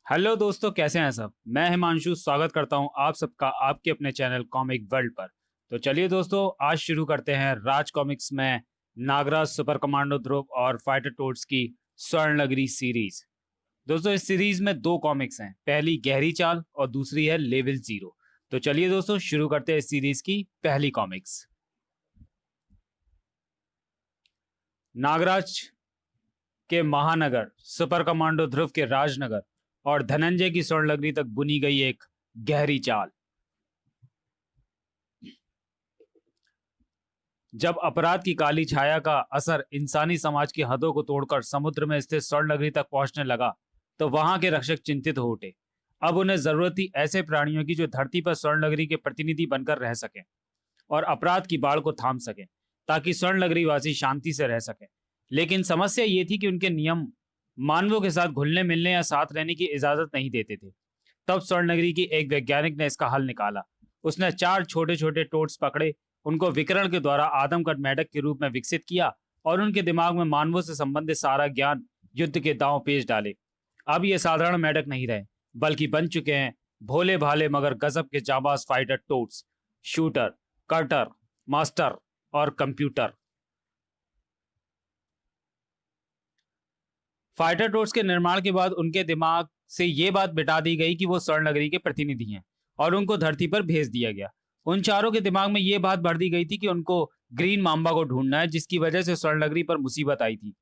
Hello दोस्तों, कैसे हैं सब। मैं हिमांशु स्वागत करता हूं आप सबका आपके अपने चैनल कॉमिक वर्ल्ड पर। तो चलिए दोस्तों, आज शुरू करते हैं राज कॉमिक्स में नागराज सुपर कमांडो ध्रुव और फाइटर टोड्स की स्वर्ण नगरी सीरीज। दोस्तों, इस सीरीज में दो कॉमिक्स हैं, पहली गहरी चाल और दूसरी है लेवल जीरो। तो चलिए दोस्तों, शुरू करते हैं इस सीरीज की पहली कॉमिक्स। नागराज के महानगर, सुपर कमांडो ध्रुव के राजनगर और धनंजय की स्वर्ण नगरी तक बुनी गई एक गहरी चाल। जब अपराध की काली छाया का असर इंसानी समाज की हदों को तोड़कर समुद्र में स्थित स्वर्ण नगरी तक पहुंचने लगा, तो वहां के रक्षक चिंतित हो उठे। अब उन्हें जरूरत थी ऐसे प्राणियों की जो धरती पर स्वर्ण नगरी के प्रतिनिधि बनकर रह सकें और अपराध की बाढ़ को थाम सकें, ताकि स्वर्ण नगरी वासी शांति से रह सकें। लेकिन समस्या ये थी कि उनके नियम मानवों के साथ घुलने मिलने या साथ रहने की इजाजत नहीं देते थे। तब स्वर्ण नगरी की एक वैज्ञानिक ने इसका हल निकाला। उसने चार छोटे छोटे टोट्स पकड़े, उनको विकिरण के द्वारा आदमकद मेढक के रूप में विकसित किया और उनके दिमाग में मानवों से संबंधित सारा ज्ञान युद्ध के दांव पेच डाले। अब ये साधारण मेढक नहीं रहे, बल्कि बन चुके हैं भोले भाले मगर गजब के जाबाज fighter tots, shooter, cutter, master और कंप्यूटर। फाइटर टोट्स के निर्माण के बाद उनके दिमाग से ये बात बिटा दी गई कि वो स्वर्ण नगरी के प्रतिनिधि हैं और उनको धरती पर भेज दिया गया। उन चारों के दिमाग में ये बात भर दी गई थी कि उनको ग्रीन मांबा को ढूंढना है, जिसकी वजह से स्वर्ण नगरी पर मुसीबत आई थी।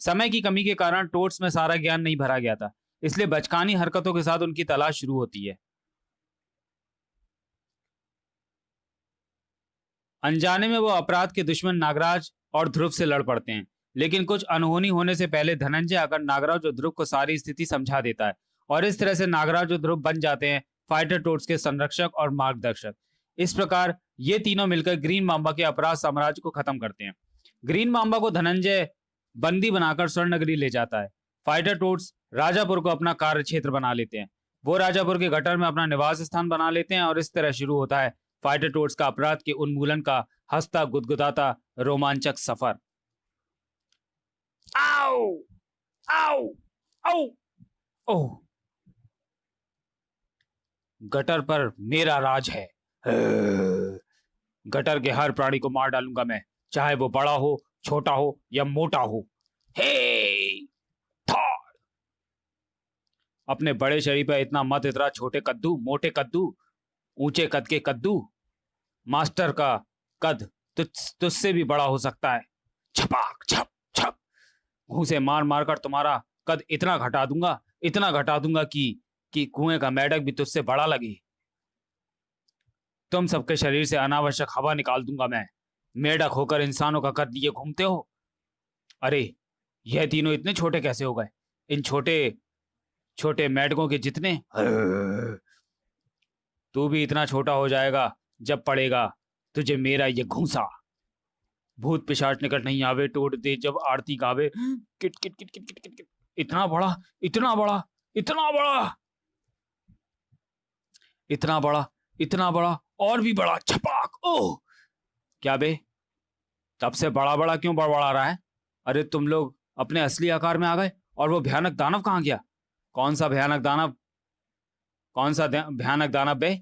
समय की कमी के कारण टोट्स में सारा ज्ञान नहीं भरा गया था, इसलिए बचकानी हरकतों के साथ उनकी तलाश शुरू होती है। अनजाने में वो अपराध के दुश्मन नागराज और ध्रुव से लड़ पड़ते हैं, लेकिन कुछ अनहोनी होने से पहले धनंजय आकर नागराज और ध्रुव को सारी स्थिति समझा देता है और इस तरह से नागराज और ध्रुव बन जाते हैं फाइटर टोट्स के संरक्षक और मार्गदर्शक। इस प्रकार ये तीनों मिलकर ग्रीन मांबा के अपराध साम्राज्य को खत्म करते हैं। ग्रीन मांबा को धनंजय बंदी बनाकर स्वर्ण नगरी ले जाता है। फाइटर टोट्स राजापुर को अपना कार्य क्षेत्र बना लेते हैं। वो राजापुर के गटर में अपना निवास स्थान बना लेते हैं और इस तरह शुरू होता है फाइटर टोट्स का अपराध के उन्मूलन का हंसता गुदगुदाता रोमांचक सफर। आओ आओ आओ ओह, गटर पर मेरा राज है। गटर के हर प्राणी को मार डालूंगा मैं, चाहे वो बड़ा हो, छोटा हो या मोटा हो। हे थॉर, अपने बड़े शरीर पर इतना मत इतरा, छोटे कद्दू, मोटे कद्दू, ऊंचे कद के कद्दू। मास्टर का कद तुझसे भी बड़ा हो सकता है। छपाक छप छप, मुंह से मार मार कर तुम्हारा कद इतना घटा दूंगा, इतना घटा दूंगा कि कुएं का मेढक भी तुझसे बड़ा लगे। तुम सबके शरीर से अनावश्यक हवा निकाल दूंगा मैं। मेढक होकर इंसानों का कद लिए घूमते हो। अरे, यह तीनों इतने छोटे कैसे हो गए, इन छोटे छोटे मेढकों के जितने। तू भी इतना छोटा हो जाएगा जब पड़ेगा तुझे मेरा ये घूंसा। भूत पिशाच निकट नहीं आवे, टोट दे जब आरती गावे। Kit kit kit kit kit kit kit. इतना बड़ा, इतना बड़ा, इतना बड़ा, इतना बड़ा, इतना बड़ा और भी बड़ा। छपाक। ओह, क्या बे, तब से बड़ा बड़ा क्यों बड़बड़ा रहा है? अरे तुम लोग अपने असली आकार में आ गए। और वो भयानक दानव कहाँ गया? कौन सा भयानक दानव? कौन सा भयानक दानव बे?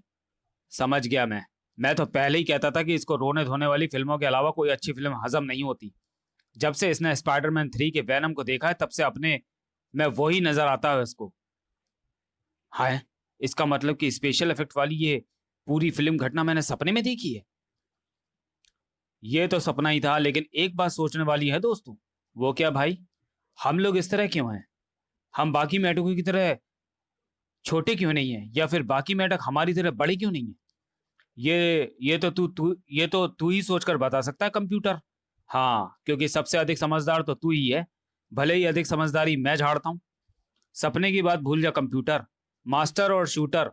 समझ गया मैं तो पहले ही कहता था कि इसको रोने धोने वाली फिल्मों के अलावा कोई अच्छी फिल्म हजम नहीं होती। जब से इसने स्पाइडरमैन 3 के वैनम को देखा है, तब से अपने में वही नजर आता है इसको। हाय, इसका मतलब कि स्पेशल इफेक्ट वाली ये पूरी फिल्म घटना मैंने सपने में देखी है। ये तो सपना ही था, लेकिन एक बात सोचने वाली है दोस्तों। वो क्या भाई? हम लोग इस तरह क्यों हैं? हम बाकी मेढकों की तरह छोटे क्यों नहीं है, या फिर बाकी मेढक हमारी तरह बड़े क्यों नहीं है? ये तो तू ही सोचकर बता सकता है कंप्यूटर। हाँ, क्योंकि सबसे अधिक समझदार तो तू ही है, भले ही अधिक समझदारी मैं झाड़ता हूं। सपने की बात भूल जा कंप्यूटर। मास्टर और शूटर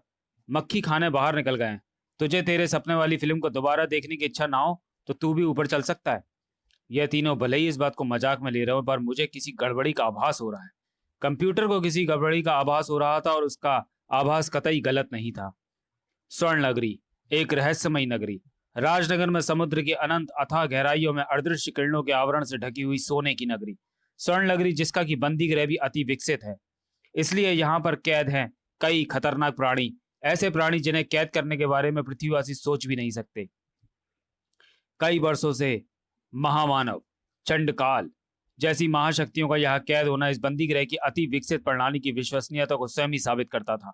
मक्खी खाने बाहर निकल गए हैं। तुझे तेरे सपने वाली फिल्म को दोबारा देखने की इच्छा ना हो तो तू भी ऊपर चल सकता है। यह तीनों भले ही इस बात को मजाक में ले रहे हो, पर मुझे किसी गड़बड़ी का आभास हो रहा है। कंप्यूटर को किसी गड़बड़ी का आभास हो रहा था और उसका आभास कतई गलत नहीं था। स्वर्ण नगरी, एक रहस्यमयी नगरी। राजनगर में समुद्र की अनंत अथाह गहराइयों में अदृश्य किरणों के आवरण से ढकी हुई सोने की नगरी। स्वर्ण नगरी जिसका की बंदी गृह भी अति विकसित है, इसलिए यहाँ पर कैद हैं कई खतरनाक प्राणी, ऐसे प्राणी जिन्हें कैद करने के बारे में पृथ्वीवासी सोच भी नहीं सकते। कई वर्षों से महामानव, चंडकाल जैसी महाशक्तियों का यहाँ कैद होना इस बंदी गृह की अति विकसित प्रणाली की विश्वसनीयता को स्वयं ही साबित करता था।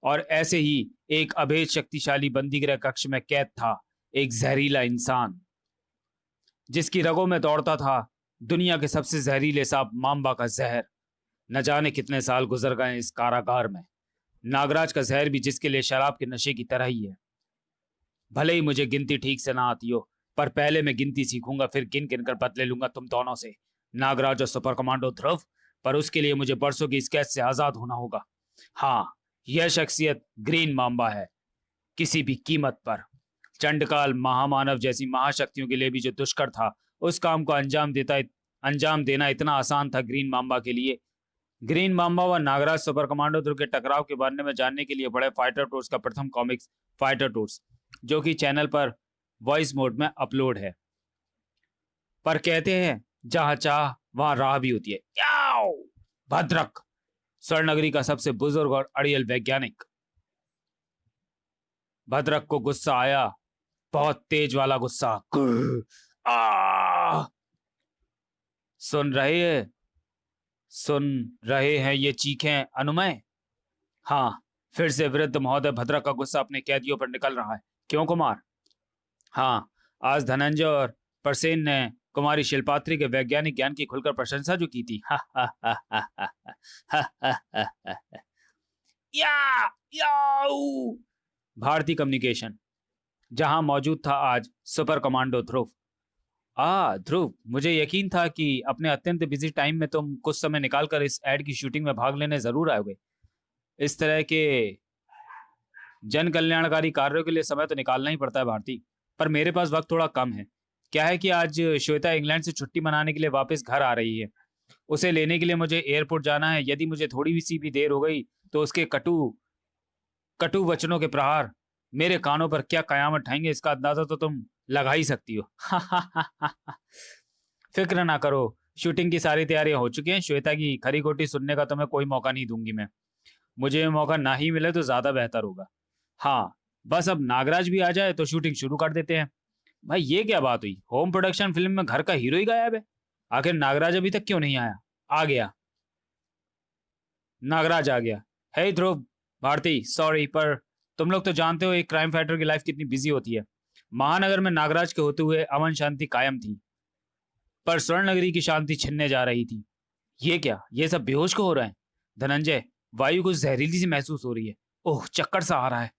और ऐसे ही एक अभेद शक्तिशाली बंदीगृह कक्ष में कैद था एक जहरीला इंसान, जिसकी रगों में दौड़ता था दुनिया के सबसे जहरीले सांप मांबा का जहर। न जाने कितने साल गुजर गए इस कारागार में। नागराज का जहर भी जिसके लिए शराब के नशे की तरह ही है। भले ही मुझे गिनती ठीक से ना आती हो, पर पहले मैं गिनती सीखूंगा, फिर गिन गिन कर बदले लूंगा तुम दोनों से, नागराज और सुपर कमांडो ध्रुव। पर उसके लिए मुझे बरसों की इस कैद से आजाद होना होगा। हाँ, यह शख्सियत ग्रीन मांबा है, किसी भी कीमत पर। चंडकाल महामानव जैसी महाशक्तियों के लिए भी जो दुष्कर था, उस काम को अंजाम देना इतना आसान था ग्रीन मांबा के लिए। ग्रीन मांबा व नागराज सुपर कमांडो ध्रुव के टकराव के बारे में जानने के लिए बड़े फाइटर टूर्स का प्रथम कॉमिक्स फाइटर टूर्स, जो कि चैनल पर वॉइस मोड में अपलोड है। पर कहते हैं जहां चाह वहां राह भी होती है। याओ! भद्रक, स्वर्णनगरी का सबसे बुजुर्ग और अड़ियल वैज्ञानिक। भद्रक को गुस्सा आया, बहुत तेज वाला गुस्सा। आ! सुन रहे हैं ये चीखें अनुमय? हाँ, फिर से वृद्ध महोदय भद्रक का गुस्सा अपने कैदियों पर निकल रहा है। क्यों कुमार? हाँ, आज धनंजय और परसेन ने कुमारी शिल्पात्री के वैज्ञानिक ज्ञान की खुलकर प्रशंसा जो की थी। याऊ! भारतीय कम्युनिकेशन, जहां मौजूद था आज सुपर कमांडो ध्रुव। ध्रुव, मुझे यकीन था कि अपने अत्यंत बिजी टाइम में तुम कुछ समय निकालकर इस एड की शूटिंग में भाग लेने जरूर आओगे। इस तरह के जन कल्याणकारी कार्यों के लिए समय तो निकालना ही पड़ता है भारती, पर मेरे पास वक्त थोड़ा कम है। क्या है कि आज श्वेता इंग्लैंड से छुट्टी मनाने के लिए वापस घर आ रही है। उसे लेने के लिए मुझे एयरपोर्ट जाना है। यदि मुझे थोड़ी सी भी देर हो गई तो उसके कटु वचनों के प्रहार मेरे कानों पर क्या कयामत ढाएंगे, इसका अंदाजा तो तुम लगा ही सकती हो। फिक्र ना करो, शूटिंग की सारी तैयारियां हो चुकी हैं। श्वेता की खरी खोटी सुनने का तुम्हें कोई मौका नहीं दूंगी मैं। मुझे ये मौका ना ही मिले तो ज्यादा बेहतर होगा। हाँ, बस अब नागराज भी आ जाए तो शूटिंग शुरू कर देते हैं। भाई, ये क्या बात हुई? होम प्रोडक्शन फिल्म में घर का हीरो ही गायब है। आखिर नागराज अभी तक क्यों नहीं आया? आ गया, नागराज आ गया। हे ध्रुव, भारती, सॉरी, पर तुम लोग तो जानते हो एक क्राइम फाइटर की लाइफ कितनी बिजी होती है। महानगर में नागराज के होते हुए अमन शांति कायम थी, पर स्वर्ण नगरी की शांति छिनने जा रही थी। ये क्या, ये सब बेहोश को हो रहा है? धनंजय, वायु कुछ जहरीली सी महसूस हो रही है। ओह, चक्कर सा आ रहा है।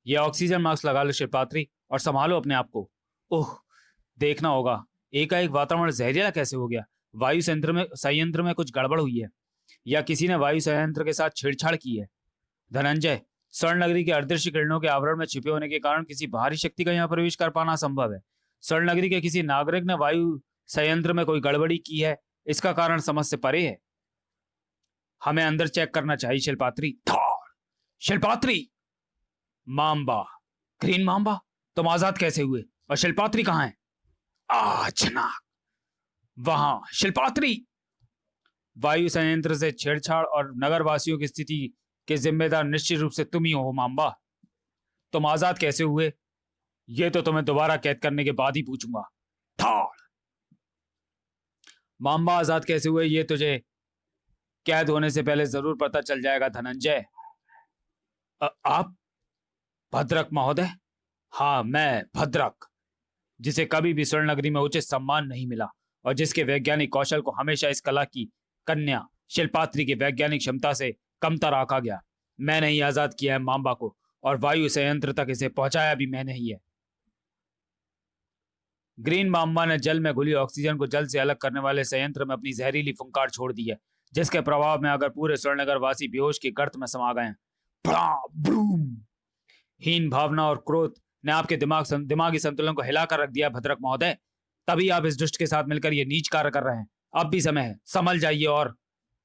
ये ऑक्सीजन मास्क लगा लो शिवपात्री और संभालो अपने आप को। ओह, देखना होगा एकाएक वातावरण जहरीला कैसे हो गया। वायु संयंत्र में कुछ गड़बड़ हुई है, या किसी ने वायु संयंत्र के साथ छेड़छाड़ की है। धनंजय, स्वर्ण नगरी के अदृश्य किरणों के आवरण में छिपे होने के कारण किसी बाहरी शक्ति का यहाँ प्रवेश कर पाना संभव है। स्वर्ण नगरी के किसी नागरिक ने वायु संयंत्र में कोई गड़बड़ी की है, इसका कारण समझ से परे है। हमें अंदर चेक करना चाहिए शिल्पात्री। शिल्पात्री! मांबा, ग्रीन मांबा, तुम आजाद कैसे हुए और शिल्पात्री कहाँ है? अचानक वहां शिल्पात्री! वायु संयंत्र से छेड़छाड़ और नगरवासियों की स्थिति के जिम्मेदार निश्चित रूप से तुम ही हो मांबा। तुम आजाद कैसे हुए, ये तो तुम्हें दोबारा कैद करने के बाद ही पूछूंगा। थाड़! मांबा आजाद कैसे हुए ये तुझे कैद होने से पहले जरूर पता चल जाएगा धनंजय। आप भद्रक महोदय? हाँ, मैं भद्रक, जिसे कभी भी स्वर्ण नगरी में उचित सम्मान नहीं मिला और जिसके वैज्ञानिक कौशल को हमेशा इस कला की कन्या शिल्पात्री की वैज्ञानिक क्षमता से कमतर आंका गया। मैंने ही आजाद किया है मांबा को, और वायु संयंत्र तक इसे पहुंचाया भी मैंने ही है। ग्रीन मांबा ने जल में घुली ऑक्सीजन को जल से अलग करने वाले संयंत्र में अपनी जहरीली फुंकार छोड़ दी है, जिसके प्रभाव में अगर पूरे स्वर्णनगर वासी बेहोश की गर्त में समा गए। हीन भावना और क्रोध ने आपके दिमागी संतुलन को हिलाकर रख दिया भद्रक महोदय। तभी आप इस दुष्ट के साथ मिलकर ये नीच कार्य कर रहे हैं। अब भी समय है, संभल जाइए। और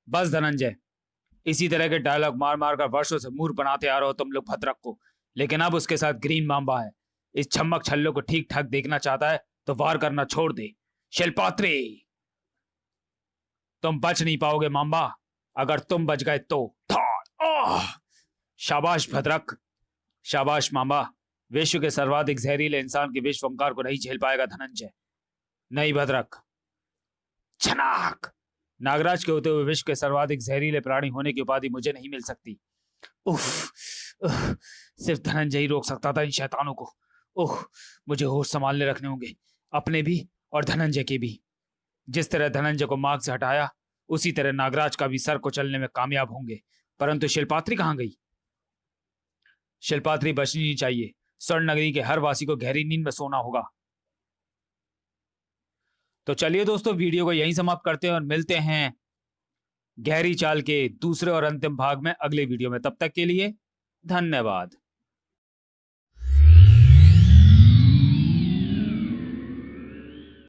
बस धनंजय, इसी तरह के डायलॉग मार मार कर वर्षों से मूर्ख बनाते आ रहे हो तुम लोग भद्रक को, लेकिन अब उसके साथ ग्रीन मांबा है। इस छम्मक छल्लो को ठीक ठाक देखना चाहता है तो वार करना छोड़ दे। शिल्पात्री! तुम बच नहीं पाओगे मांबा। अगर तुम बच गए तो शाबाश भद्रक, शाबाश मांबा। विश्व के सर्वाधिक जहरीले इंसान के विश्व ओंकार को नहीं झेल पाएगा धनंजय। नहीं भद्रक। छनाक। नागराज के होते हुए विश्व के सर्वाधिक जहरीले प्राणी होने की उपाधि मुझे नहीं मिल सकती। उफ, सिर्फ धनंजय ही रोक सकता था इन शैतानों को। ओह, मुझे होश संभालने रखने होंगे, अपने भी और धनंजय के भी। जिस तरह धनंजय को मार्ग से हटाया, उसी तरह नागराज का भी सर को चलने में कामयाब होंगे। परंतु शिल्पात्री कहां गई? शिल्पात्री बचनी नहीं चाहिए। स्वर्ण नगरी के हर वासी को गहरी नींद में सोना होगा। तो चलिए दोस्तों, वीडियो को यहीं समाप्त करते हैं और मिलते हैं गहरी चाल के दूसरे और अंतिम भाग में अगले वीडियो में। तब तक के लिए धन्यवाद।